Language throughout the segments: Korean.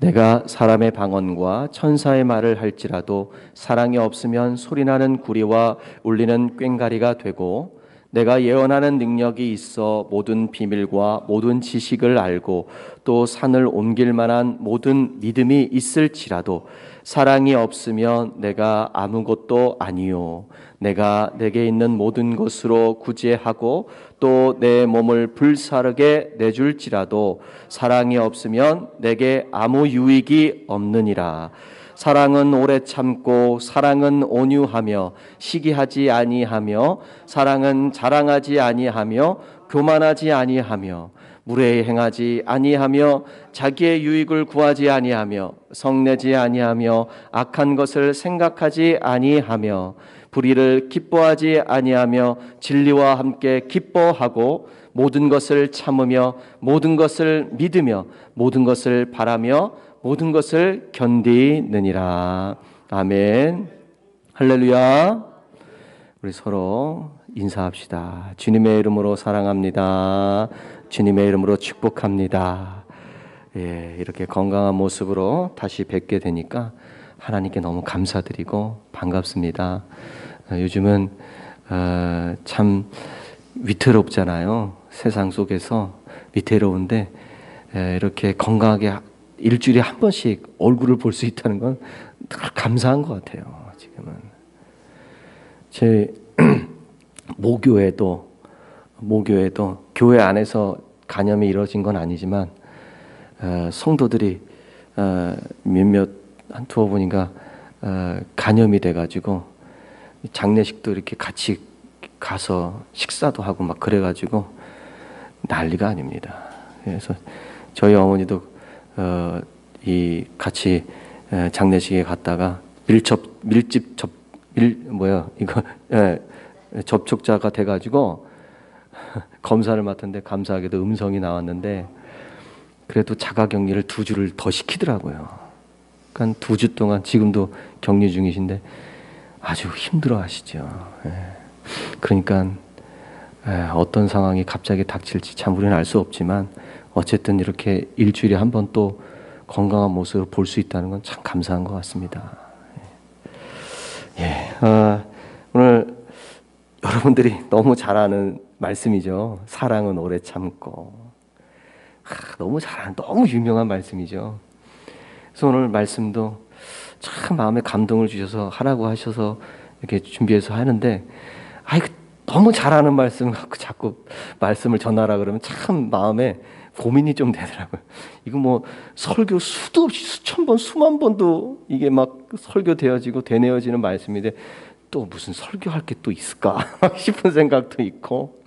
내가 사람의 방언과 천사의 말을 할지라도 사랑이 없으면 소리나는 구리와 울리는 꽹가리가 되고, 내가 예언하는 능력이 있어 모든 비밀과 모든 지식을 알고 또 산을 옮길 만한 모든 믿음이 있을지라도 사랑이 없으면 내가 아무것도 아니요. 내가 내게 있는 모든 것으로 구제하고 또 내 몸을 불사르게 내줄지라도 사랑이 없으면 내게 아무 유익이 없느니라. 사랑은 오래 참고 사랑은 온유하며 시기하지 아니하며 사랑은 자랑하지 아니하며 교만하지 아니하며 무례히 행하지 아니하며 자기의 유익을 구하지 아니하며 성내지 아니하며 악한 것을 생각하지 아니하며 불의를 기뻐하지 아니하며 진리와 함께 기뻐하고 모든 것을 참으며 모든 것을 믿으며 모든 것을 바라며 모든 것을 견디느니라. 아멘. 할렐루야. 우리 서로 인사합시다. 주님의 이름으로 사랑합니다. 주님의 이름으로 축복합니다. 예, 이렇게 건강한 모습으로 다시 뵙게 되니까 하나님께 너무 감사드리고 반갑습니다. 요즘은 참 위태롭잖아요. 세상 속에서 위태로운데 이렇게 건강하게 일주일에 한 번씩 얼굴을 볼 수 있다는 건 감사한 것 같아요. 지금은 제 모교에도 교회 안에서 간염이 이루어진 건 아니지만 성도들이 몇몇 한 두어 분인가 간염이 돼가지고 장례식도 이렇게 같이 가서 식사도 하고 막 그래가지고 난리가 아닙니다. 그래서 저희 어머니도 이 같이 장례식에 갔다가 접촉자가 돼가지고 검사를 맡았는데 감사하게도 음성이 나왔는데 그래도 자가격리를 2주를 더 시키더라고요. 그러니까 2주 동안 지금도 격리 중이신데 아주 힘들어하시죠. 그러니까 어떤 상황이 갑자기 닥칠지 참 우리는 알 수 없지만 어쨌든 이렇게 일주일에 한 번 또 건강한 모습을 볼 수 있다는 건 참 감사한 것 같습니다. 오늘 여러분들이 너무 잘 아는 말씀이죠. 사랑은 오래 참고. 너무 잘 아는, 너무 유명한 말씀이죠. 그래서 오늘 말씀도 참 마음에 감동을 주셔서 하라고 하셔서 이렇게 준비해서 하는데, 너무 잘 아는 말씀 갖고 자꾸 말씀을 전하라 그러면 참 마음에 고민이 좀 되더라고요. 이거 뭐 설교 수도 없이 수천 번, 수만 번도 이게 막 설교되어지고 되뇌어지는 말씀인데 또 무슨 설교할 게 또 있을까 싶은 생각도 있고,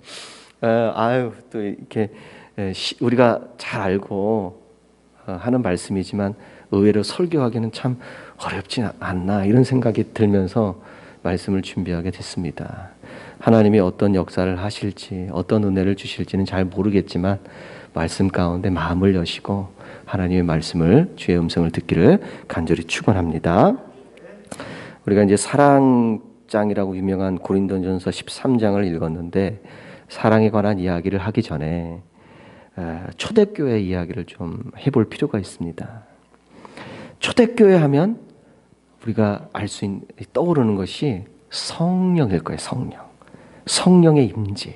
또 이렇게 우리가 잘 알고 하는 말씀이지만 의외로 설교하기는 참 어렵지 않나 이런 생각이 들면서 말씀을 준비하게 됐습니다. 하나님이 어떤 역사를 하실지 어떤 은혜를 주실지는 잘 모르겠지만 말씀 가운데 마음을 여시고 하나님의 말씀을 주의 음성을 듣기를 간절히 축원합니다. 우리가 이제 사랑장이라고 유명한 고린도전서 13장을 읽었는데 사랑에 관한 이야기를 하기 전에 초대교회 이야기를 좀 해볼 필요가 있습니다. 초대교회 하면 우리가 알 수 있는 떠오르는 것이 성령일 거예요. 성령의 임재.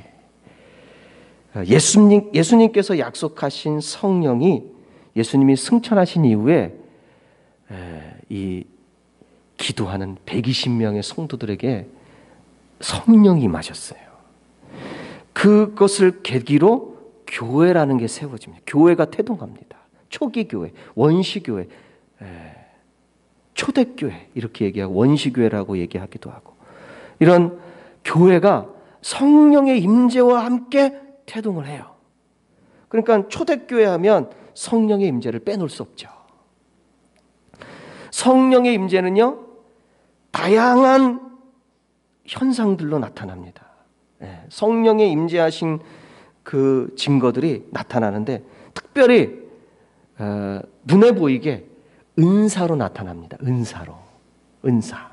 예수님께서 약속하신 성령이 예수님이 승천하신 이후에 이 기도하는 120명의 성도들에게 성령이 임하셨어요. 그것을 계기로 교회라는 게 세워집니다. 교회가 태동합니다. 초기 교회, 원시 교회, 초대교회 이렇게 얘기하고 원시교회라고 얘기하기도 하고, 이런 교회가 성령의 임재와 함께 태동을 해요. 그러니까 초대교회 하면 성령의 임재를 빼놓을 수 없죠. 성령의 임재는요, 다양한 현상들로 나타납니다. 성령의 임재하신 그 증거들이 나타나는데 특별히 눈에 보이게 은사로 나타납니다. 은사.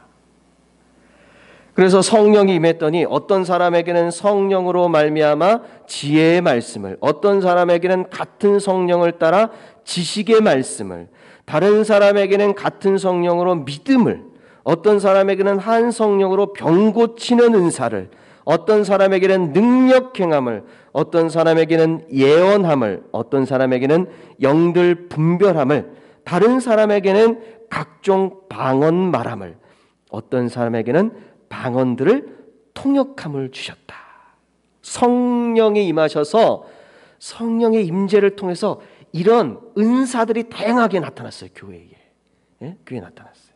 그래서 성령이 임했더니 어떤 사람에게는 성령으로 말미암아 지혜의 말씀을, 어떤 사람에게는 같은 성령을 따라 지식의 말씀을, 다른 사람에게는 같은 성령으로 믿음을, 어떤 사람에게는 한 성령으로 병 고치는 은사를, 어떤 사람에게는 능력 행함을, 어떤 사람에게는 예언함을, 어떤 사람에게는 영들 분별함을, 다른 사람에게는 각종 방언 말함을, 어떤 사람에게는 방언들을 통역함을 주셨다. 성령이 임하셔서 성령의 임재를 통해서 이런 은사들이 다양하게 나타났어요. 교회에. 예? 교회에 나타났어요.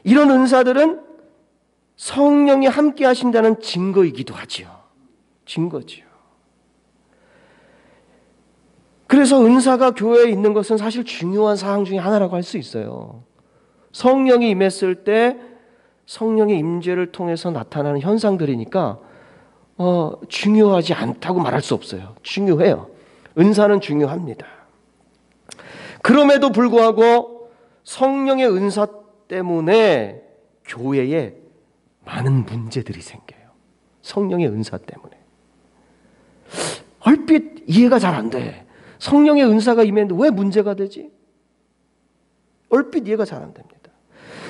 이런 은사들은 성령이 함께 하신다는 증거이기도 하지요. 증거지요. 그래서 은사가 교회에 있는 것은 사실 중요한 사항 중에 하나라고 할 수 있어요. 성령이 임했을 때 성령의 임재를 통해서 나타나는 현상들이니까 중요하지 않다고 말할 수 없어요. 중요해요. 은사는 중요합니다. 그럼에도 불구하고 성령의 은사 때문에 교회에 많은 문제들이 생겨요. 성령의 은사 때문에. 얼핏 이해가 잘 안 돼. 성령의 은사가 임했는데 왜 문제가 되지? 얼핏 이해가 잘 안 됩니다.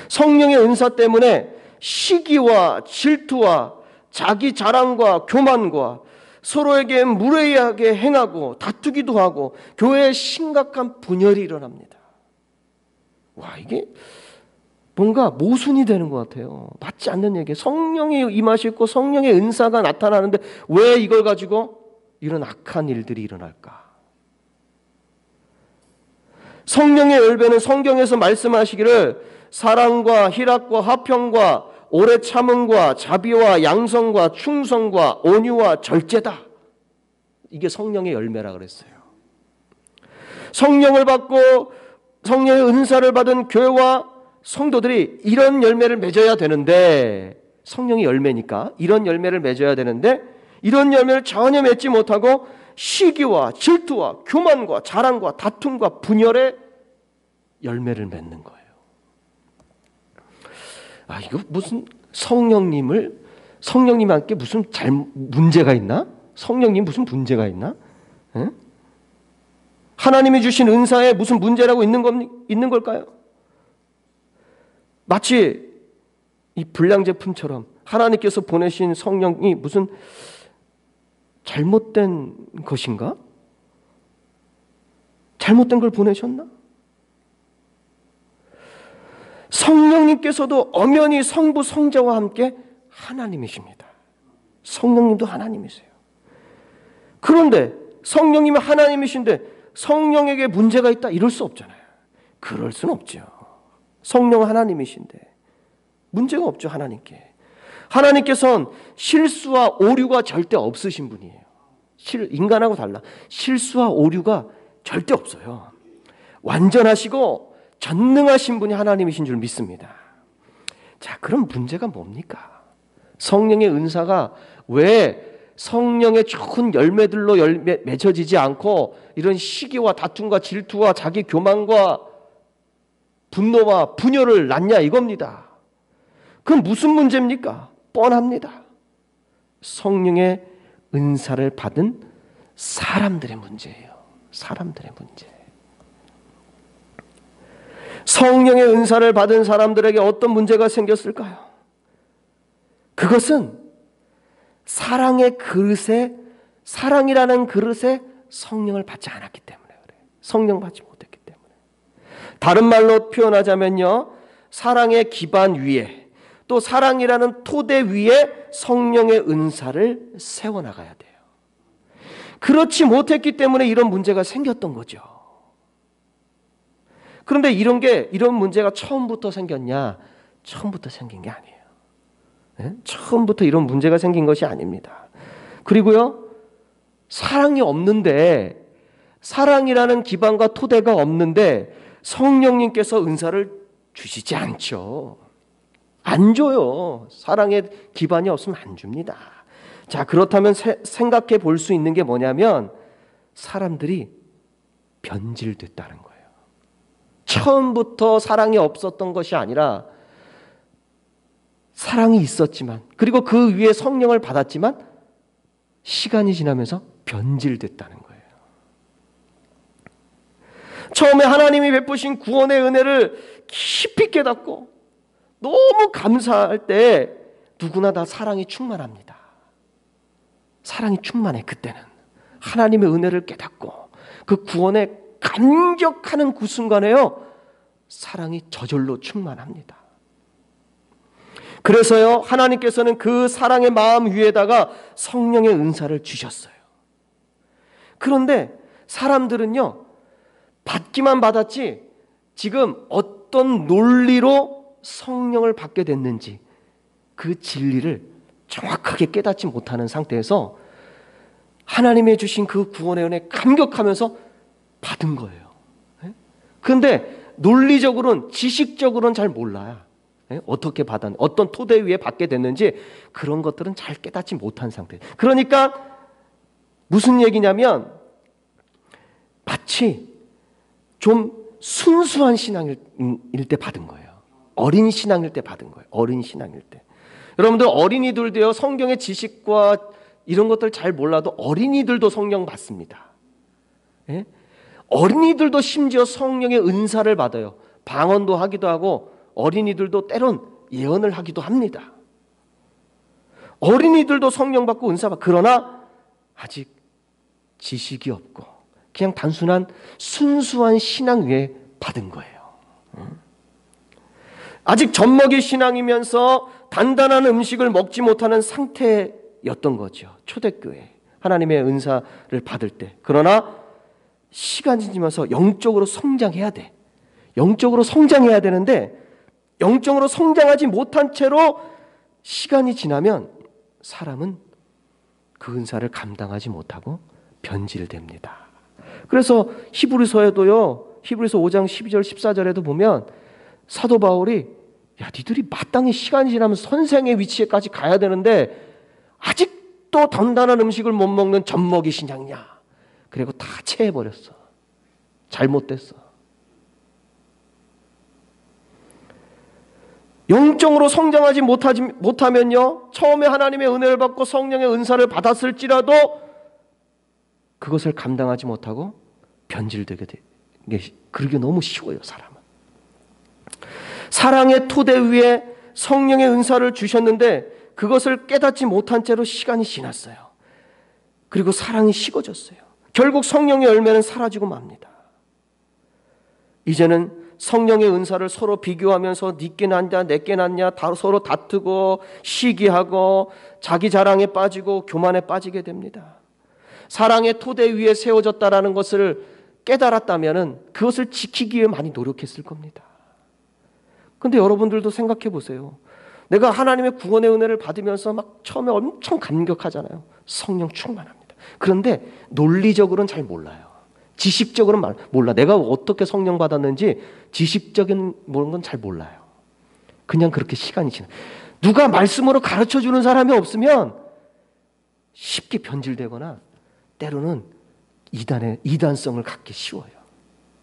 성령의 은사 때문에 시기와 질투와 자기 자랑과 교만과 서로에게 무례하게 행하고 다투기도 하고 교회에 심각한 분열이 일어납니다. 와, 이게 뭔가 모순이 되는 것 같아요. 맞지 않는 얘기예요. 성령이 임하시고 성령의 은사가 나타나는데 왜 이걸 가지고 이런 악한 일들이 일어날까? 성령의 열매는 성경에서 말씀하시기를 사랑과 희락과 화평과 오래 참음과 자비와 양성과 충성과 온유와 절제다. 이게 성령의 열매라 그랬어요. 성령을 받고 성령의 은사를 받은 교회와 성도들이 이런 열매를 맺어야 되는데, 성령의 열매니까 이런 열매를 맺어야 되는데 이런 열매를 전혀 맺지 못하고 시기와 질투와 교만과 자랑과 다툼과 분열의 열매를 맺는 거예요. 아, 이거 무슨 성령님한테 무슨 문제가 있나? 성령님 무슨 문제가 있나? 에? 하나님이 주신 은사에 무슨 문제라고 있는 걸까요? 마치 이 불량제품처럼 하나님께서 보내신 성령이 무슨 잘못된 것인가? 잘못된 걸 보내셨나? 성령님께서도 엄연히 성부 성자와 함께 하나님이십니다. 성령님도 하나님이세요. 그런데 성령님이 하나님이신데 성령에게 문제가 있다 이럴 수 없잖아요. 그럴 수는 없죠. 성령은 하나님이신데 문제가 없죠. 하나님께. 하나님께서는 실수와 오류가 절대 없으신 분이에요. 인간하고 달라. 실수와 오류가 절대 없어요. 완전하시고 전능하신 분이 하나님이신 줄 믿습니다. 자, 그럼 문제가 뭡니까? 성령의 은사가 왜 성령의 좋은 열매들로 맺어지지 않고 이런 시기와 다툼과 질투와 자기 교만과 분노와 분열을 낳냐 이겁니다. 그럼 무슨 문제입니까? 뻔합니다. 성령의 은사를 받은 사람들의 문제예요. 사람들의 문제. 성령의 은사를 받은 사람들에게 어떤 문제가 생겼을까요? 그것은 사랑의 그릇에, 사랑이라는 그릇에 성령을 받지 않았기 때문에 그래요. 성령 받지 못했기 때문에. 다른 말로 표현하자면요, 사랑의 기반 위에 또 사랑이라는 토대 위에 성령의 은사를 세워나가야 돼요. 그렇지 못했기 때문에 이런 문제가 생겼던 거죠. 그런데 이런 문제가 처음부터 생겼냐? 처음부터 생긴 게 아니에요. 네? 처음부터 이런 문제가 생긴 것이 아닙니다. 그리고요, 사랑이 없는데, 사랑이라는 기반과 토대가 없는데 성령님께서 은사를 주시지 않죠. 안 줘요. 사랑의 기반이 없으면 안 줍니다. 자, 그렇다면 생각해 볼 수 있는 게 뭐냐면 사람들이 변질됐다는 거예요. 처음부터 사랑이 없었던 것이 아니라 사랑이 있었지만, 그리고 그 위에 성령을 받았지만 시간이 지나면서 변질됐다는 거예요. 처음에 하나님이 베푸신 구원의 은혜를 깊이 깨닫고 너무 감사할 때 누구나 다 사랑이 충만합니다. 사랑이 충만해. 그때는 하나님의 은혜를 깨닫고 그 구원에 감격하는 그 순간에요, 사랑이 저절로 충만합니다. 그래서요, 하나님께서는 그 사랑의 마음 위에다가 성령의 은사를 주셨어요. 그런데 사람들은요, 받기만 받았지 지금 어떤 논리로 성령을 받게 됐는지 그 진리를 정확하게 깨닫지 못하는 상태에서 하나님의 주신 그 구원의 은혜에 감격하면서 받은 거예요. 그런데 논리적으로는, 지식적으로는 잘 몰라요. 어떻게 받았는지, 어떤 토대 위에 받게 됐는지 그런 것들은 잘 깨닫지 못한 상태. 그러니까 무슨 얘기냐면 마치 좀 순수한 신앙일 때 받은 거예요. 어린 신앙일 때 받은 거예요. 어린 신앙일 때. 여러분들 어린이들도요, 성경의 지식과 이런 것들 잘 몰라도 어린이들도 성령 받습니다. 예? 어린이들도 심지어 성령의 은사를 받아요. 방언도 하기도 하고 어린이들도 때론 예언을 하기도 합니다. 어린이들도 성령 받고 은사 받고, 그러나 아직 지식이 없고 그냥 단순한 순수한 신앙 위에 받은 거예요. 아직 젖먹이 신앙이면서 단단한 음식을 먹지 못하는 상태였던 거죠. 초대교회 하나님의 은사를 받을 때. 그러나 시간이 지나면서 영적으로 성장해야 돼. 영적으로 성장해야 되는데 영적으로 성장하지 못한 채로 시간이 지나면 사람은 그 은사를 감당하지 못하고 변질됩니다. 그래서 히브리서에도요, 히브리서 5장 12절 14절에도 보면 사도 바울이, 야, 니들이 마땅히 시간이 지나면 선생의 위치에까지 가야 되는데 아직도 단단한 음식을 못 먹는 젖먹이 신앙이냐. 그리고 다 체해버렸어. 잘못됐어. 영적으로 성장하지 못하면요, 처음에 하나님의 은혜를 받고 성령의 은사를 받았을지라도 그것을 감당하지 못하고 변질되게 돼. 그러기 너무 쉬워요, 사람은. 사랑의 토대 위에 성령의 은사를 주셨는데 그것을 깨닫지 못한 채로 시간이 지났어요. 그리고 사랑이 식어졌어요. 결국 성령의 열매는 사라지고 맙니다. 이제는 성령의 은사를 서로 비교하면서 니께 낫냐 내께 낫냐 서로 다투고 시기하고 자기 자랑에 빠지고 교만에 빠지게 됩니다. 사랑의 토대 위에 세워졌다라는 것을 깨달았다면 그것을 지키기 위해 많이 노력했을 겁니다. 그런데 여러분들도 생각해 보세요. 내가 하나님의 구원의 은혜를 받으면서 막 처음에 엄청 감격하잖아요. 성령 충만합니다. 그런데 논리적으로는 잘 몰라요. 지식적으로는 몰라. 내가 어떻게 성령 받았는지 지식적인 건 잘 몰라요. 그냥 그렇게 시간이 지나. 누가 말씀으로 가르쳐주는 사람이 없으면 쉽게 변질되거나 때로는 이단성을 갖기 쉬워요.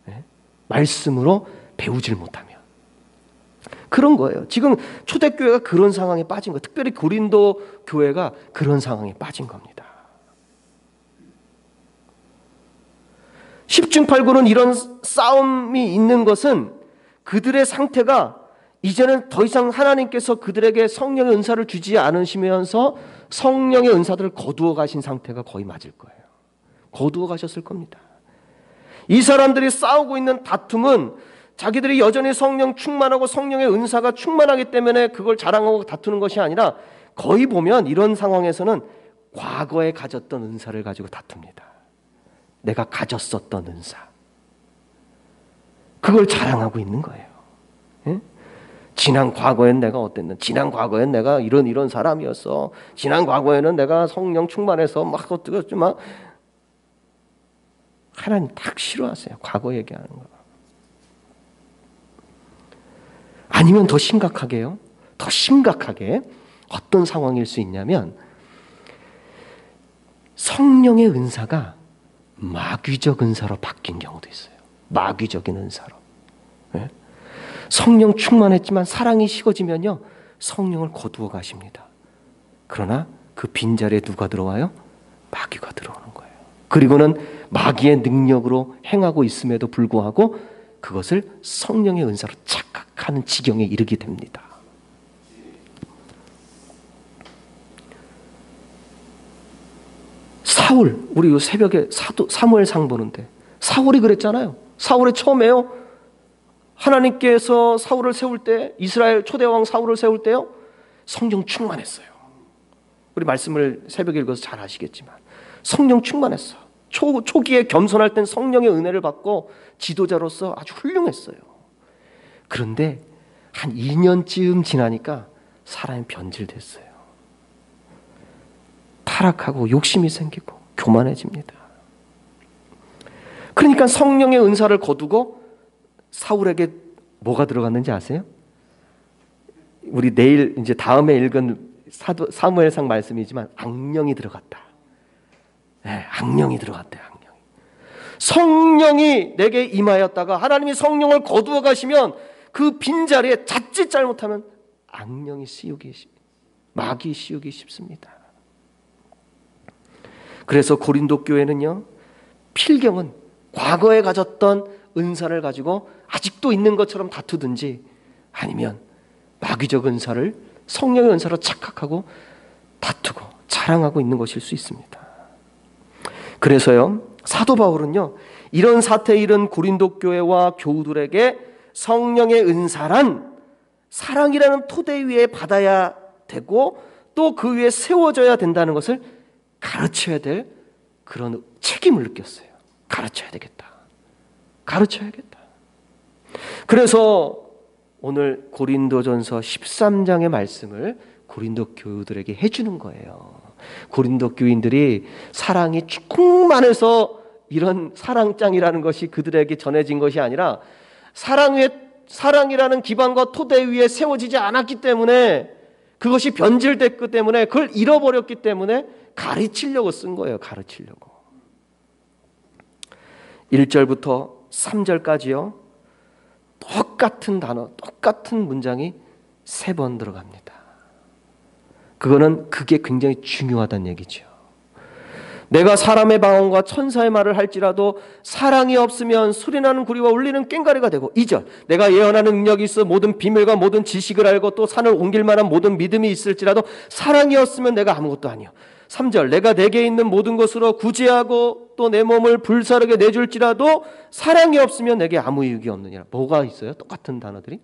네? 말씀으로 배우질 못하면. 그런 거예요. 지금 초대교회가 그런 상황에 빠진 거예요. 특별히 고린도 교회가 그런 상황에 빠진 겁니다. 십중팔구는 이런 싸움이 있는 것은 그들의 상태가 이제는 더 이상 하나님께서 그들에게 성령의 은사를 주지 않으시면서 성령의 은사들을 거두어 가신 상태가 거의 맞을 거예요. 거두어 가셨을 겁니다. 이 사람들이 싸우고 있는 다툼은 자기들이 여전히 성령 충만하고 성령의 은사가 충만하기 때문에 그걸 자랑하고 다투는 것이 아니라 거의 보면 이런 상황에서는 과거에 가졌던 은사를 가지고 다툽니다. 내가 가졌었던 은사. 그걸 자랑하고 있는 거예요. 예? 지난 과거엔 내가 어땠는지, 지난 과거엔 내가 이런 사람이었어. 지난 과거에는 내가 성령 충만해서 막 어떻게 막 하나님 딱 싫어하세요. 과거 얘기하는 거. 아니면 더 심각하게요. 더 심각하게 어떤 상황일 수 있냐면 성령의 은사가 마귀적 은사로 바뀐 경우도 있어요. 마귀적인 은사로. 네? 성령 충만했지만 사랑이 식어지면요, 성령을 거두어 가십니다. 그러나 그 빈자리에 누가 들어와요? 마귀가 들어오는 거예요. 그리고는 마귀의 능력으로 행하고 있음에도 불구하고 그것을 성령의 은사로 착각하는 지경에 이르게 됩니다. 사울, 우리 새벽에 사무엘상 보는데 사울이 그랬잖아요. 사울이 처음에요, 하나님께서 사울을 세울 때, 이스라엘 초대왕 사울을 세울 때요, 성령 충만했어요. 우리 말씀을 새벽에 읽어서 잘 아시겠지만 성령 충만했어. 초기에 겸손할 땐 성령의 은혜를 받고 지도자로서 아주 훌륭했어요. 그런데 한 2년쯤 지나니까 사람이 변질됐어요. 타락하고 욕심이 생기고 교만해집니다. 그러니까 성령의 은사를 거두고 사울에게 뭐가 들어갔는지 아세요? 우리 내일 이제 다음에 읽은 사무엘상 말씀이지만 악령이 들어갔다. 네, 악령이 들어갔대요. 악령이. 성령이 내게 임하였다가 하나님이 성령을 거두어 가시면 그 빈자리에 자칫 잘못하면 악령이 마귀 씌우기 쉽습니다. 그래서 고린도 교회는요, 필경은 과거에 가졌던 은사를 가지고 아직도 있는 것처럼 다투든지 아니면 마귀적 은사를 성령의 은사로 착각하고 다투고 자랑하고 있는 것일 수 있습니다. 그래서요, 사도 바울은요, 이런 사태에 이른 고린도 교회와 교우들에게 성령의 은사란 사랑이라는 토대 위에 받아야 되고 또 그 위에 세워져야 된다는 것을 가르쳐야 될 그런 책임을 느꼈어요. 가르쳐야 되겠다. 가르쳐야겠다. 그래서 오늘 고린도전서 13장의 말씀을 고린도 교우들에게 해주는 거예요. 고린도 교인들이 사랑이 충만해서 이런 사랑장이라는 것이 그들에게 전해진 것이 아니라 사랑이라는 기반과 토대 위에 세워지지 않았기 때문에, 그것이 변질됐기 때문에, 그걸 잃어버렸기 때문에 가르치려고 쓴 거예요. 가르치려고. 1절부터 3절까지요, 똑같은 단어, 똑같은 문장이 3번 들어갑니다. 그게 굉장히 중요하다는 얘기죠. 내가 사람의 방언과 천사의 말을 할지라도 사랑이 없으면 소리나는 구리와 울리는 꽹과리가 되고, 2절, 내가 예언하는 능력이 있어 모든 비밀과 모든 지식을 알고 또 산을 옮길 만한 모든 믿음이 있을지라도 사랑이 없으면 내가 아무것도 아니요. 3절, 내가 내게 있는 모든 것으로 구제하고 또 내 몸을 불사르게 내줄지라도 사랑이 없으면 내게 아무 유익이 없느니라. 뭐가 있어요? 똑같은 단어들이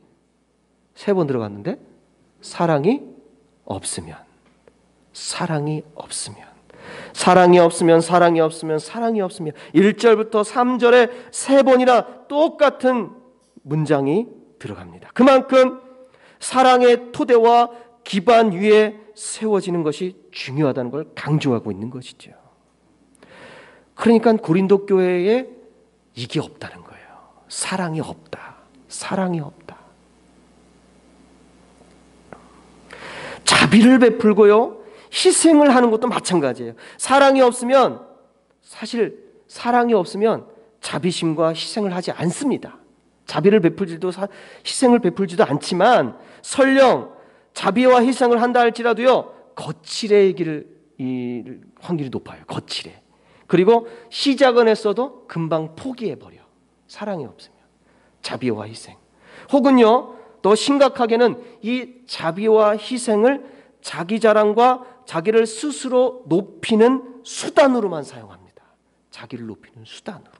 3번 들어갔는데, 사랑이 없으면, 사랑이 없으면, 사랑이 없으면, 사랑이 없으면, 사랑이 없으면, 1절부터 3절에 3번이나 똑같은 문장이 들어갑니다. 그만큼 사랑의 토대와 기반 위에 세워지는 것이 중요하다는 걸 강조하고 있는 것이죠. 그러니까 고린도 교회에 이게 없다는 거예요. 사랑이 없다. 사랑이 없다. 자비를 베풀고요, 희생을 하는 것도 마찬가지예요. 사랑이 없으면, 사실 사랑이 없으면 자비심과 희생을 하지 않습니다. 자비를 베풀지도 희생을 베풀지도 않지만 설령 자비와 희생을 한다 할지라도요, 거칠해질 확률이 높아요. 거칠해. 그리고 시작은 했어도 금방 포기해버려. 사랑이 없으면. 자비와 희생. 혹은요, 더 심각하게는 이 자비와 희생을 자기 자랑과 자기를 스스로 높이는 수단으로만 사용합니다. 자기를 높이는 수단으로.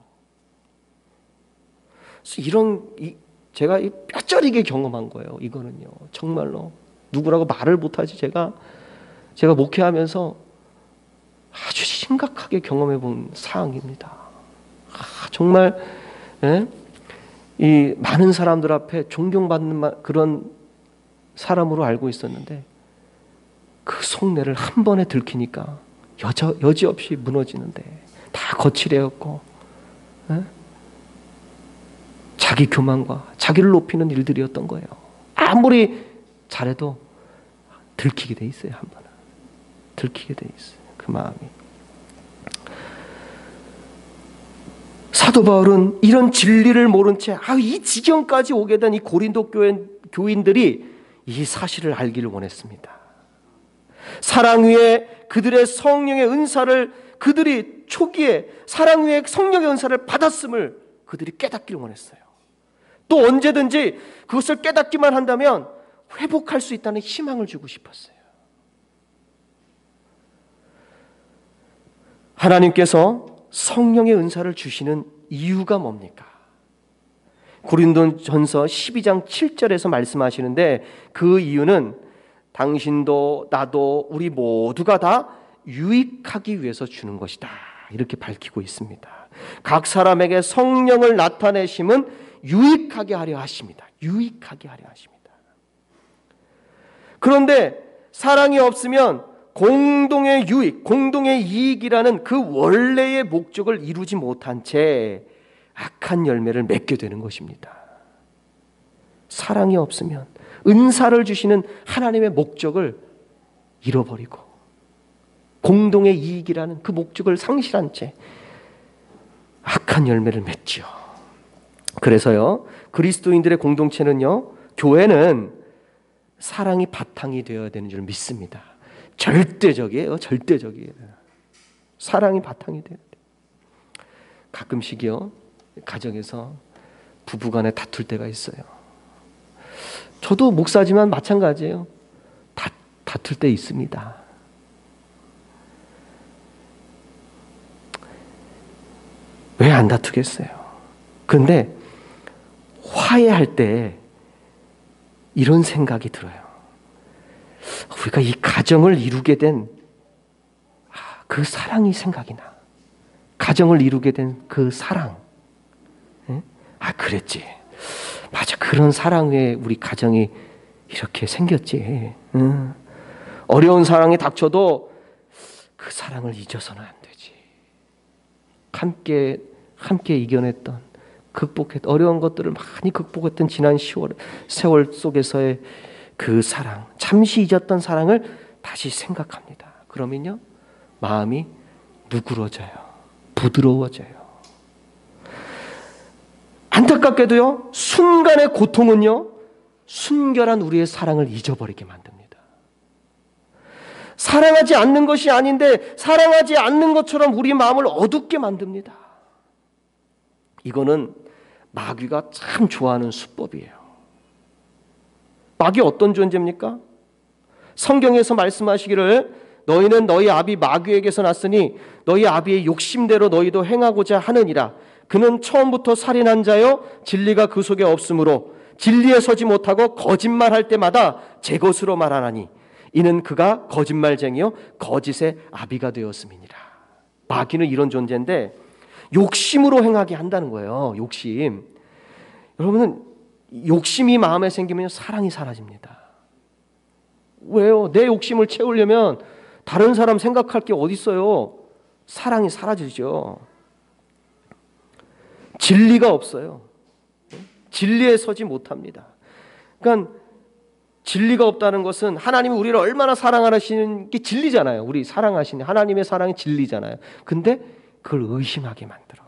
제가 뼈저리게 경험한 거예요. 이거는요, 정말로 누구라고 말을 못하지. 제가 목회하면서 아주 심각하게 경험해 본 사항입니다. 정말 이 많은 사람들 앞에 존경받는 그런 사람으로 알고 있었는데, 그 속내를 한 번에 들키니까 여지없이 무너지는데, 다 거칠해였고 자기 교만과 자기를 높이는 일들이었던 거예요. 아무리 잘해도 들키게 돼 있어요. 한 번은 들키게 돼 있어요. 그 마음이. 사도 바울은 이런 진리를 모른 채 이 지경까지 오게 된 이 고린도 교인들이 이 사실을 알기를 원했습니다. 사랑 위에 그들의 성령의 은사를 그들이 초기에 사랑 위에 성령의 은사를 받았음을 그들이 깨닫기를 원했어요. 또 언제든지 그것을 깨닫기만 한다면 회복할 수 있다는 희망을 주고 싶었어요. 하나님께서 성령의 은사를 주시는 이유가 뭡니까? 고린도전서 12장 7절에서 말씀하시는데 그 이유는 당신도 나도 우리 모두가 다 유익하기 위해서 주는 것이다. 이렇게 밝히고 있습니다. 각 사람에게 성령을 나타내심은 유익하게 하려 하십니다. 유익하게 하려 하십니다. 그런데 사랑이 없으면 공동의 유익, 공동의 이익이라는 그 원래의 목적을 이루지 못한 채 악한 열매를 맺게 되는 것입니다. 사랑이 없으면 은사를 주시는 하나님의 목적을 잃어버리고 공동의 이익이라는 그 목적을 상실한 채 악한 열매를 맺지요. 그래서요, 그리스도인들의 공동체는요, 교회는 사랑이 바탕이 되어야 되는 줄 믿습니다. 절대적이에요. 절대적이에요. 사랑이 바탕이 돼야 돼요. 가끔씩이요, 가정에서 부부간에 다툴 때가 있어요. 저도 목사지만 마찬가지예요. 다툴 때 있습니다. 왜 안 다투겠어요? 근데 화해할 때 이런 생각이 들어요. 우리가 이 가정을 이루게 된 그 사랑이 생각이 나. 가정을 이루게 된 그 사랑. 그랬지. 맞아. 그런 사랑 외에 우리 가정이 이렇게 생겼지. 어려운 상황이 닥쳐도 그 사랑을 잊어서는 안 되지. 함께 이겨냈던, 극복했던, 어려운 것들을 많이 극복했던 지난 세월 속에서의 그 사랑, 잠시 잊었던 사랑을 다시 생각합니다. 그러면요, 마음이 누그러져요. 부드러워져요. 안타깝게도요, 순간의 고통은요, 순결한 우리의 사랑을 잊어버리게 만듭니다. 사랑하지 않는 것이 아닌데 사랑하지 않는 것처럼 우리 마음을 어둡게 만듭니다. 이거는 마귀가 참 좋아하는 수법이에요. 마귀 어떤 존재입니까? 성경에서 말씀하시기를 너희는 너희 아비 마귀에게서 났으니 너희 아비의 욕심대로 너희도 행하고자 하느니라. 그는 처음부터 살인한 자요 진리가 그 속에 없으므로 진리에 서지 못하고 거짓말할 때마다 제 것으로 말하나니 이는 그가 거짓말쟁이요 거짓의 아비가 되었음이니라. 마귀는 이런 존재인데 욕심으로 행하게 한다는 거예요. 욕심. 여러분은 욕심이 마음에 생기면 사랑이 사라집니다. 왜요? 내 욕심을 채우려면 다른 사람 생각할 게 어디 있어요? 사랑이 사라지죠. 진리가 없어요. 진리에 서지 못합니다. 그러니까 진리가 없다는 것은 하나님이 우리를 얼마나 사랑하시는 게 진리잖아요. 우리 사랑하시는 하나님의 사랑이 진리잖아요. 근데 그걸 의심하게 만들어.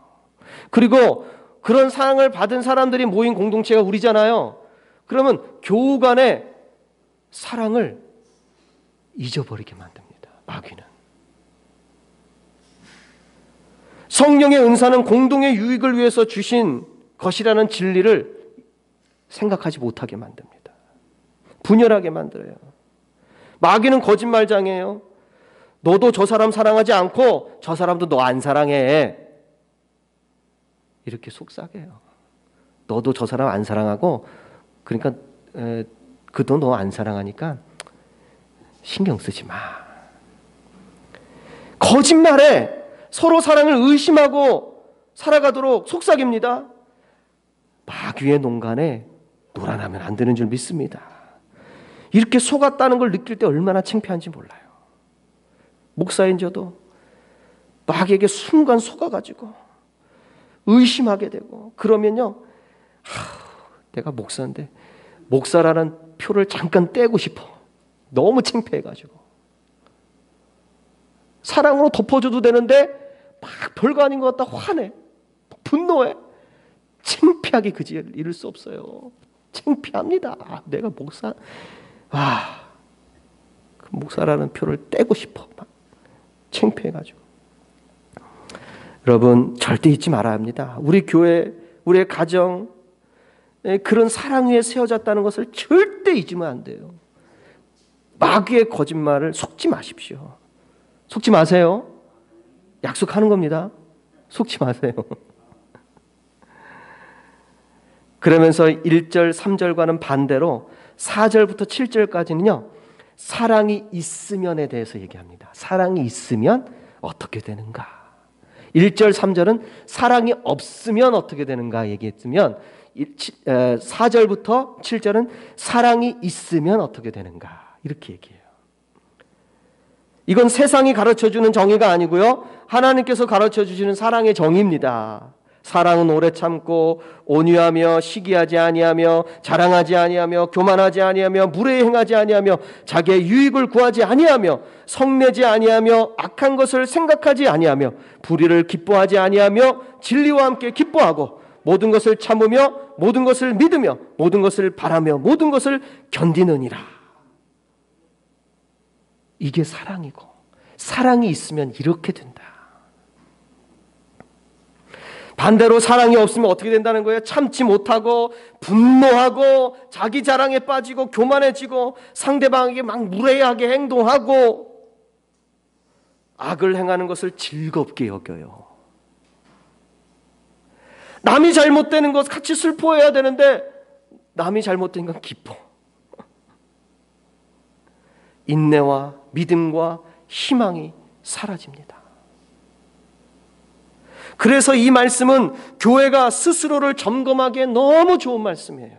그리고 그런 사랑을 받은 사람들이 모인 공동체가 우리잖아요. 그러면 교우 간의 사랑을 잊어버리게 만듭니다. 마귀는. 성령의 은사는 공동의 유익을 위해서 주신 것이라는 진리를 생각하지 못하게 만듭니다. 분열하게 만들어요. 마귀는 거짓말장이에요. 너도 저 사람 사랑하지 않고 저 사람도 너 안 사랑해. 이렇게 속삭여요. 너도 저 사람 안 사랑하고 그러니까 그도 너 안 사랑하니까 신경 쓰지 마. 거짓말에 서로 사랑을 의심하고 살아가도록 속삭입니다. 마귀의 농간에 놀아나면 안 되는 줄 믿습니다. 이렇게 속았다는 걸 느낄 때 얼마나 창피한지 몰라요. 목사인 저도 마귀에게 순간 속아가지고 의심하게 되고 그러면요, 내가 목사인데 목사라는 표를 잠깐 떼고 싶어. 너무 창피해가지고 사랑으로 덮어줘도 되는데 막 별거 아닌 것 같다 화내, 분노해. 창피하게 그지를 이룰 수 없어요. 창피합니다. 내가 목사, 그 목사라는 표를 떼고 싶어. 막 창피해가지고. 여러분 절대 잊지 말아야 합니다. 우리 교회, 우리의 가정, 그런 사랑 위에 세워졌다는 것을 절대 잊으면 안 돼요. 마귀의 거짓말을 속지 마십시오. 속지 마세요. 약속하는 겁니다. 속지 마세요. 그러면서 1절, 3절과는 반대로 4절부터 7절까지는요, 사랑이 있으면에 대해서 얘기합니다. 사랑이 있으면 어떻게 되는가? 1절, 3절은 사랑이 없으면 어떻게 되는가 얘기했으면 4절부터 7절은 사랑이 있으면 어떻게 되는가 이렇게 얘기해요. 이건 세상이 가르쳐주는 정의가 아니고요, 하나님께서 가르쳐주시는 사랑의 정의입니다. 사랑은 오래 참고 온유하며 시기하지 아니하며 자랑하지 아니하며 교만하지 아니하며 무례히 행하지 아니하며 자기의 유익을 구하지 아니하며 성내지 아니하며 악한 것을 생각하지 아니하며 불의를 기뻐하지 아니하며 진리와 함께 기뻐하고 모든 것을 참으며 모든 것을 믿으며 모든 것을 바라며 모든 것을 견디느니라. 이게 사랑이고, 사랑이 있으면 이렇게 된다. 반대로 사랑이 없으면 어떻게 된다는 거예요? 참지 못하고 분노하고 자기 자랑에 빠지고 교만해지고 상대방에게 막 무례하게 행동하고 악을 행하는 것을 즐겁게 여겨요. 남이 잘못되는 것 같이 슬퍼해야 되는데 남이 잘못된 건 기뻐. 인내와 믿음과 희망이 사라집니다. 그래서 이 말씀은 교회가 스스로를 점검하기에 너무 좋은 말씀이에요.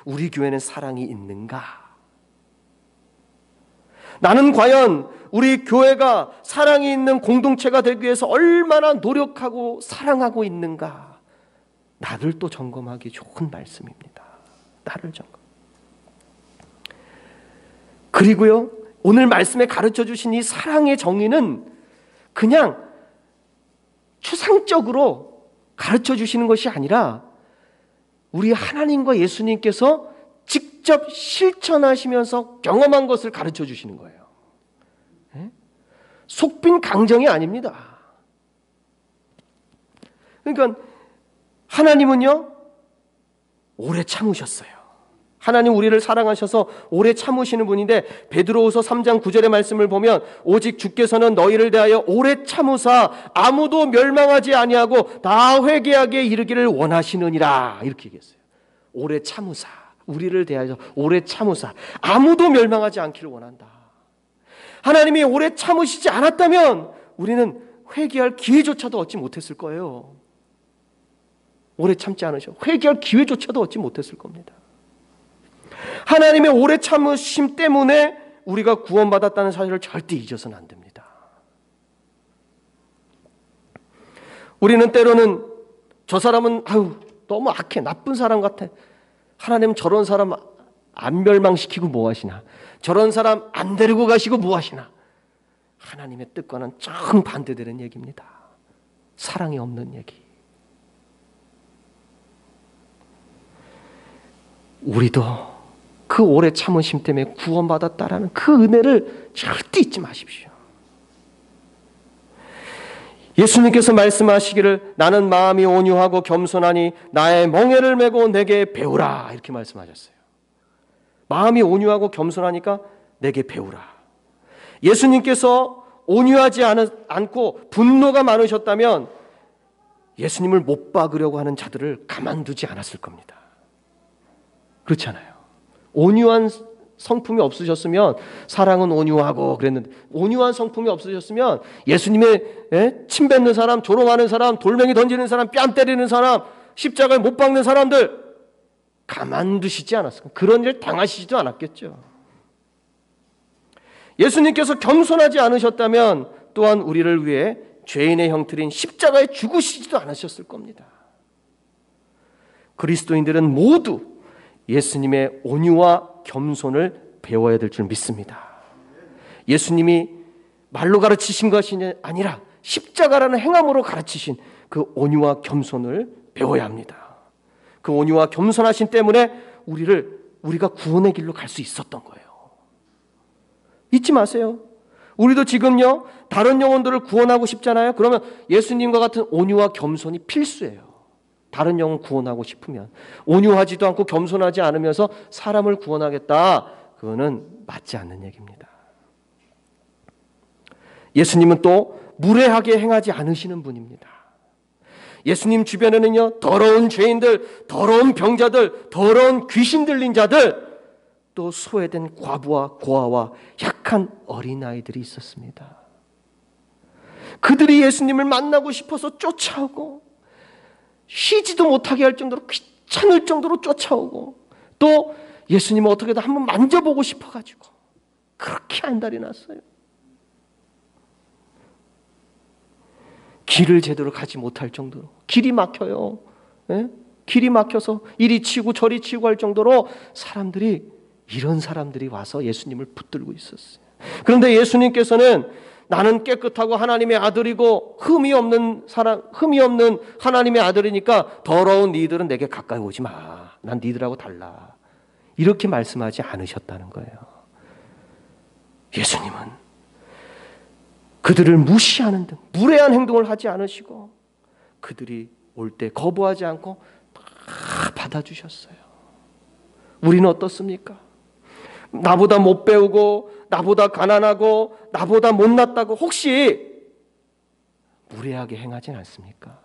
우리 교회는 사랑이 있는가? 나는 과연 우리 교회가 사랑이 있는 공동체가 되기 위해서 얼마나 노력하고 사랑하고 있는가? 나를 또 점검하기 좋은 말씀입니다. 나를 점검. 그리고요, 오늘 말씀에 가르쳐 주신 이 사랑의 정의는 그냥 추상적으로 가르쳐 주시는 것이 아니라 우리 하나님과 예수님께서 직접 실천하시면서 경험한 것을 가르쳐 주시는 거예요. 속빈 강정이 아닙니다. 그러니까 하나님은요, 오래 참으셨어요. 하나님 우리를 사랑하셔서 오래 참으시는 분인데, 베드로후서 3장 9절의 말씀을 보면 오직 주께서는 너희를 대하여 오래 참으사 아무도 멸망하지 아니하고 다 회개하게 이르기를 원하시느니라, 이렇게 얘기했어요. 오래 참으사, 우리를 대하여 오래 참으사 아무도 멸망하지 않기를 원한다. 하나님이 오래 참으시지 않았다면 우리는 회개할 기회조차도 얻지 못했을 거예요. 오래 참지 않으셔 회개할 기회조차도 얻지 못했을 겁니다. 하나님의 오래 참으심 때문에 우리가 구원받았다는 사실을 절대 잊어서는 안 됩니다. 우리는 때로는 저 사람은 너무 악해, 나쁜 사람 같아, 하나님은 저런 사람 안 멸망시키고 뭐 하시나, 저런 사람 안 데리고 가시고 뭐 하시나. 하나님의 뜻과는 정반대되는 얘기입니다. 사랑이 없는 얘기. 우리도 그 오래 참으심 때문에 구원받았다라는 그 은혜를 절대 잊지 마십시오. 예수님께서 말씀하시기를 나는 마음이 온유하고 겸손하니 나의 멍에를 메고 내게 배우라, 이렇게 말씀하셨어요. 마음이 온유하고 겸손하니까 내게 배우라. 예수님께서 온유하지 않고 분노가 많으셨다면 예수님을 못 박으려고 하는 자들을 가만두지 않았을 겁니다. 그렇지 않아요. 온유한 성품이 없으셨으면, 사랑은 온유하고 그랬는데 온유한 성품이 없으셨으면 예수님의 침 뱉는 사람, 조롱하는 사람, 돌멩이 던지는 사람, 뺨 때리는 사람, 십자가에 못 박는 사람들 가만두시지 않았을까? 그런 일 당하시지도 않았겠죠. 예수님께서 겸손하지 않으셨다면 또한 우리를 위해 죄인의 형틀인 십자가에 죽으시지도 않으셨을 겁니다. 그리스도인들은 모두 예수님의 온유와 겸손을 배워야 될 줄 믿습니다. 예수님이 말로 가르치신 것이 아니라 십자가라는 행함으로 가르치신 그 온유와 겸손을 배워야 합니다. 그 온유와 겸손하신 때문에 우리가 구원의 길로 갈 수 있었던 거예요. 잊지 마세요. 우리도 지금요, 다른 영혼들을 구원하고 싶잖아요. 그러면 예수님과 같은 온유와 겸손이 필수예요. 다른 영혼 구원하고 싶으면. 온유하지도 않고 겸손하지 않으면서 사람을 구원하겠다. 그거는 맞지 않는 얘기입니다. 예수님은 또 무례하게 행하지 않으시는 분입니다. 예수님 주변에는요, 더러운 죄인들, 더러운 병자들, 더러운 귀신 들린 자들, 또 소외된 과부와 고아와 약한 어린아이들이 있었습니다. 그들이 예수님을 만나고 싶어서 쫓아오고 쉬지도 못하게 할 정도로 귀찮을 정도로 쫓아오고 또 예수님을 어떻게든 한번 만져보고 싶어가지고 그렇게 안달이 났어요. 길을 제대로 가지 못할 정도로 길이 막혀요. 예? 길이 막혀서 이리 치우고 저리 치우고 할 정도로 이런 사람들이 와서 예수님을 붙들고 있었어요. 그런데 예수님께서는 나는 깨끗하고 하나님의 아들이고 흠이 없는 하나님의 아들이니까 더러운 니들은 내게 가까이 오지 마. 난 니들하고 달라. 이렇게 말씀하지 않으셨다는 거예요. 예수님은 그들을 무시하는 등 무례한 행동을 하지 않으시고 그들이 올 때 거부하지 않고 다 받아주셨어요. 우리는 어떻습니까? 나보다 못 배우고 나보다 가난하고 나보다 못났다고 혹시 무례하게 행하진 않습니까?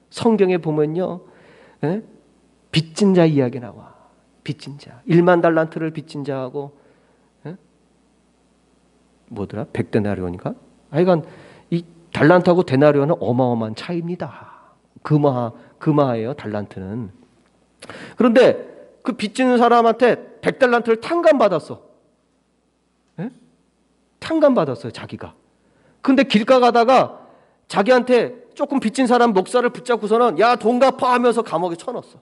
성경에 보면요, 빚진 자 이야기 나와. 빚진 자 1만 달란트를 빚진 자하고 뭐더라? 100데나리온인가? 하여간 이 달란트하고 데나리온은 어마어마한 차이입니다. 금화예요, 달란트는. 그런데 그 빚지는 사람한테 100달란트를 탕감받았어. 탕감받았어요, 자기가. 근데 길가 가다가 자기한테 조금 빚진 사람 목살을 붙잡고서는 야, 돈 갚아 하면서 감옥에 쳐넣었어.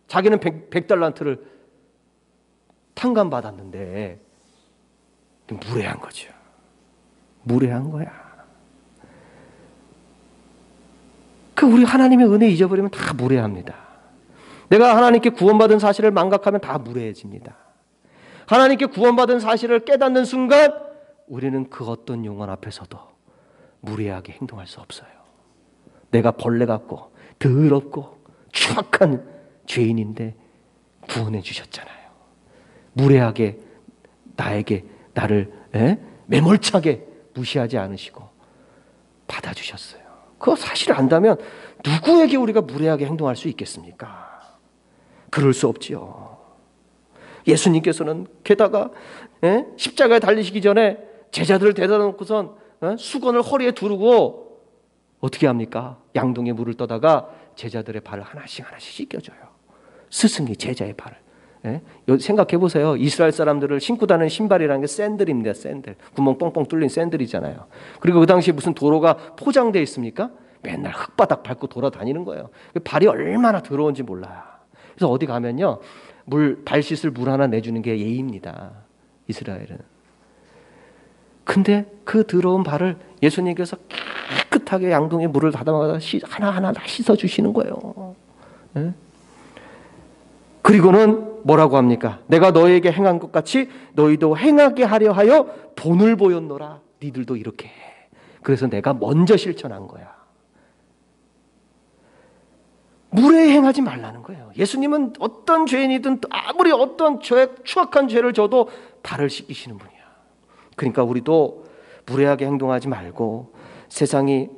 자기는 100달란트를 탕감받았는데 무례한 거죠. 무례한 거야. 우리 하나님의 은혜 잊어버리면 다 무례합니다. 내가 하나님께 구원받은 사실을 망각하면 다 무례해집니다. 하나님께 구원받은 사실을 깨닫는 순간 우리는 그 어떤 영혼 앞에서도 무례하게 행동할 수 없어요. 내가 벌레 같고 더럽고 추악한 죄인인데 구원해 주셨잖아요. 무례하게 나를 매몰차게 무시하지 않으시고 받아주셨어요. 그거 사실을 안다면 누구에게 우리가 무례하게 행동할 수 있겠습니까? 그럴 수 없지요. 예수님께서는 게다가 십자가에 달리시기 전에 제자들을 데려다 놓고선 수건을 허리에 두르고 어떻게 합니까? 양동에 물을 떠다가 제자들의 발을 하나씩 씻겨줘요. 스승이 제자의 발을. 생각해 보세요. 이스라엘 사람들을 신고 다니는 신발이라는 게 샌들입니다. 샌들. 구멍 뻥뻥 뚫린 샌들이잖아요. 그리고 그 당시에 무슨 도로가 포장되어 있습니까? 맨날 흙바닥 밟고 돌아다니는 거예요. 발이 얼마나 더러운지 몰라요. 그래서 어디 가면요, 발 씻을 물 하나 내주는 게 예의입니다. 이스라엘은. 근데 그 더러운 발을 예수님께서 깨끗하게 양동에 물을 담아서 하나하나 다 씻어주시는 거예요. 그리고는 뭐라고 합니까? 내가 너에게 행한 것 같이 너희도 행하게 하려 하여 본을 보였노라. 니들도 이렇게 해. 그래서 내가 먼저 실천한 거야. 무례히 행하지 말라는 거예요. 예수님은 어떤 죄인이든 아무리 어떤 추악한 죄를 져도 발을 씻기시는 분이야. 그러니까 우리도 무례하게 행동하지 말고 세상에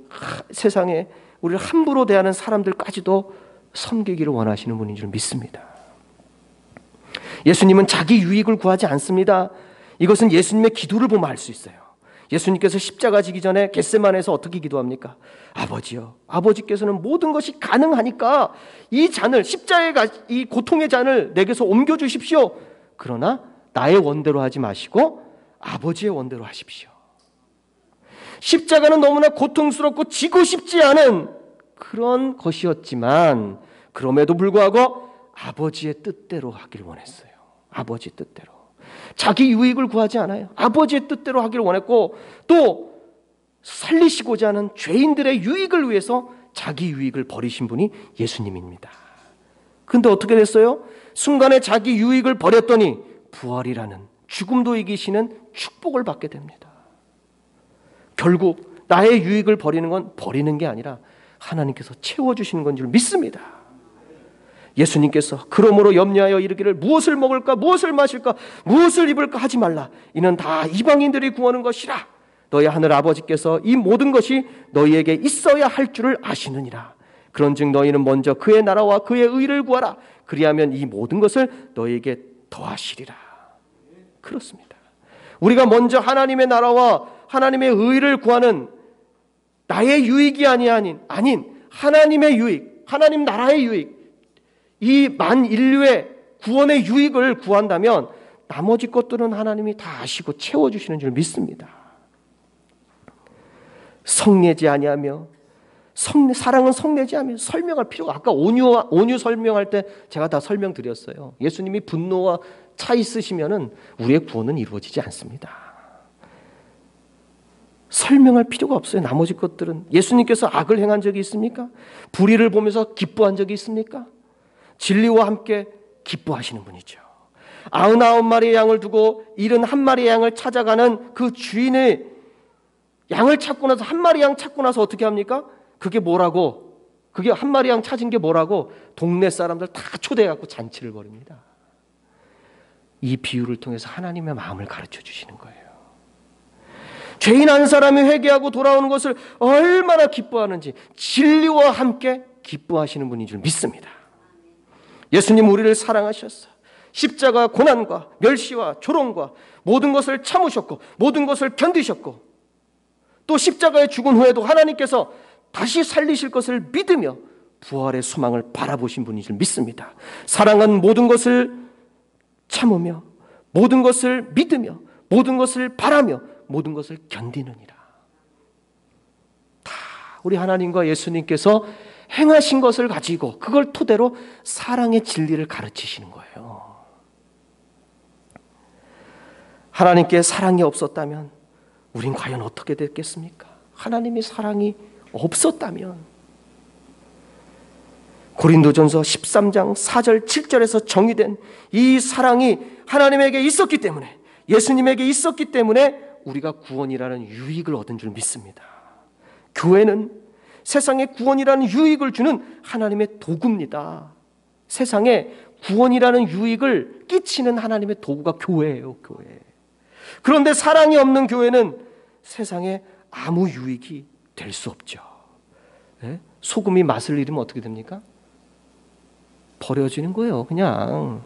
우리를 함부로 대하는 사람들까지도 섬기기를 원하시는 분인 줄 믿습니다. 예수님은 자기 유익을 구하지 않습니다. 이것은 예수님의 기도를 보면 알 수 있어요. 예수님께서 십자가 지기 전에 겟세마네에서 어떻게 기도합니까? 아버지요, 아버지께서는 모든 것이 가능하니까 이 잔을, 이 고통의 잔을 내게서 옮겨주십시오. 그러나 나의 원대로 하지 마시고 아버지의 원대로 하십시오. 십자가는 너무나 고통스럽고 지고 싶지 않은 그런 것이었지만 그럼에도 불구하고 아버지의 뜻대로 하기를 원했어요. 아버지 뜻대로. 자기 유익을 구하지 않아요. 아버지의 뜻대로 하기를 원했고 또 살리시고자 하는 죄인들의 유익을 위해서 자기 유익을 버리신 분이 예수님입니다. 근데 어떻게 됐어요? 순간에 자기 유익을 버렸더니 부활이라는 죽음도 이기시는 축복을 받게 됩니다. 결국 나의 유익을 버리는 건 버리는 게 아니라 하나님께서 채워주시는 건 줄 믿습니다. 예수님께서 그러므로 염려하여 이르기를 무엇을 먹을까 무엇을 마실까 무엇을 입을까 하지 말라. 이는 다 이방인들이 구하는 것이라. 너희 하늘 아버지께서 이 모든 것이 너희에게 있어야 할 줄을 아시느니라. 그런즉 너희는 먼저 그의 나라와 그의 의를 구하라. 그리하면 이 모든 것을 너희에게 더하시리라. 그렇습니다. 우리가 먼저 하나님의 나라와 하나님의 의를 구하는 나의 유익이 아닌 하나님의 유익, 하나님 나라의 유익, 이 만인류의 구원의 유익을 구한다면 나머지 것들은 하나님이 다 아시고 채워주시는 줄 믿습니다. 성내지 아니하며 사랑은 성내지 않으며 설명할 필요가, 아까 온유 설명할 때 제가 다 설명드렸어요. 예수님이 분노와 차 있으시면은 우리의 구원은 이루어지지 않습니다. 설명할 필요가 없어요. 나머지 것들은. 예수님께서 악을 행한 적이 있습니까? 불의를 보면서 기뻐한 적이 있습니까? 진리와 함께 기뻐하시는 분이죠. 99마리의 양을 두고 71마리의 양을 찾아가는 그 주인의 양을 찾고 나서 한 마리 양 찾고 나서 어떻게 합니까? 그게 뭐라고? 그게 한 마리 양 찾은 게 뭐라고? 동네 사람들 다 초대해갖고 잔치를 벌입니다. 이 비유를 통해서 하나님의 마음을 가르쳐 주시는 거예요. 죄인 한 사람이 회개하고 돌아오는 것을 얼마나 기뻐하는지 진리와 함께 기뻐하시는 분인 줄 믿습니다. 예수님 우리를 사랑하셨어. 십자가 고난과 멸시와 조롱과 모든 것을 참으셨고 모든 것을 견디셨고 또 십자가에 죽은 후에도 하나님께서 다시 살리실 것을 믿으며 부활의 소망을 바라보신 분인 줄 믿습니다. 사랑은 모든 것을 참으며 모든 것을 믿으며 모든 것을 바라며 모든 것을 견디느니라. 다 우리 하나님과 예수님께서 행하신 것을 가지고 그걸 토대로 사랑의 진리를 가르치시는 거예요. 하나님께 사랑이 없었다면 우린 과연 어떻게 됐겠습니까? 하나님의 사랑이 없었다면 고린도전서 13장 4절 7절에서 정의된 이 사랑이 하나님에게 있었기 때문에 예수님에게 있었기 때문에 우리가 구원이라는 유익을 얻은 줄 믿습니다. 교회는 세상에 구원이라는 유익을 주는 하나님의 도구입니다. 세상에 구원이라는 유익을 끼치는 하나님의 도구가 교회예요. 교회. 그런데 사랑이 없는 교회는 세상에 아무 유익이 될 수 없죠. 네? 소금이 맛을 잃으면 어떻게 됩니까? 버려지는 거예요. 그냥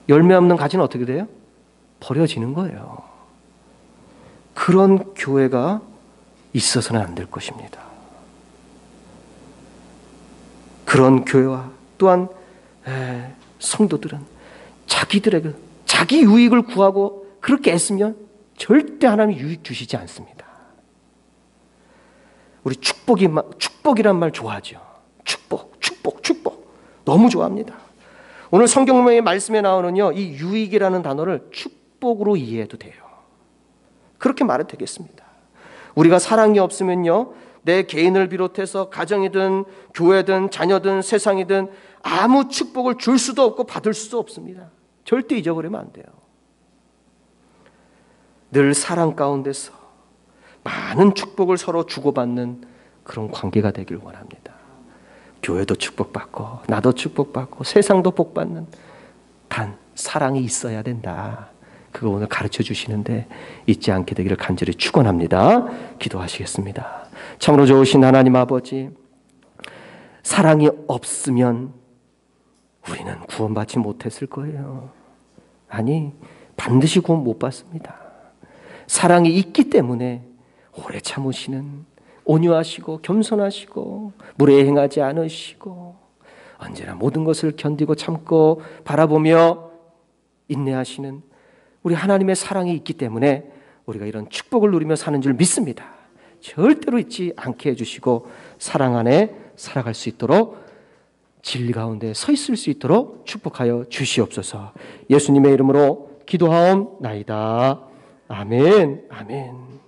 열매 없는 가지는 어떻게 돼요? 버려지는 거예요. 그런 교회가 있어서는 안 될 것입니다. 그런 교회와 또한 성도들은 자기들에게 자기 유익을 구하고 그렇게 애쓰면 절대 하나님이 유익 주시지 않습니다. 우리 축복이란 말 좋아하죠. 축복. 너무 좋아합니다. 오늘 성경의 말씀에 나오는요, 이 유익이라는 단어를 축복으로 이해해도 돼요. 그렇게 말해도 되겠습니다. 우리가 사랑이 없으면요, 내 개인을 비롯해서 가정이든 교회든 자녀든 세상이든 아무 축복을 줄 수도 없고 받을 수도 없습니다. 절대 잊어버리면 안 돼요. 늘 사랑 가운데서 많은 축복을 서로 주고받는 그런 관계가 되길 원합니다. 교회도 축복받고 나도 축복받고 세상도 복받는 단 사랑이 있어야 된다. 그거 오늘 가르쳐 주시는데 잊지 않게 되기를 간절히 축원합니다. 기도하시겠습니다. 참으로 좋으신 하나님 아버지, 사랑이 없으면 우리는 구원받지 못했을 거예요. 아니, 반드시 구원 못 받습니다. 사랑이 있기 때문에 오래 참으시는, 온유하시고 겸손하시고 무례 행하지 않으시고 언제나 모든 것을 견디고 참고 바라보며 인내하시는 우리 하나님의 사랑이 있기 때문에 우리가 이런 축복을 누리며 사는 줄 믿습니다. 절대로 잊지 않게 해주시고 사랑 안에 살아갈 수 있도록 진리 가운데 서 있을 수 있도록 축복하여 주시옵소서. 예수님의 이름으로 기도하옵나이다. 아멘. 아멘.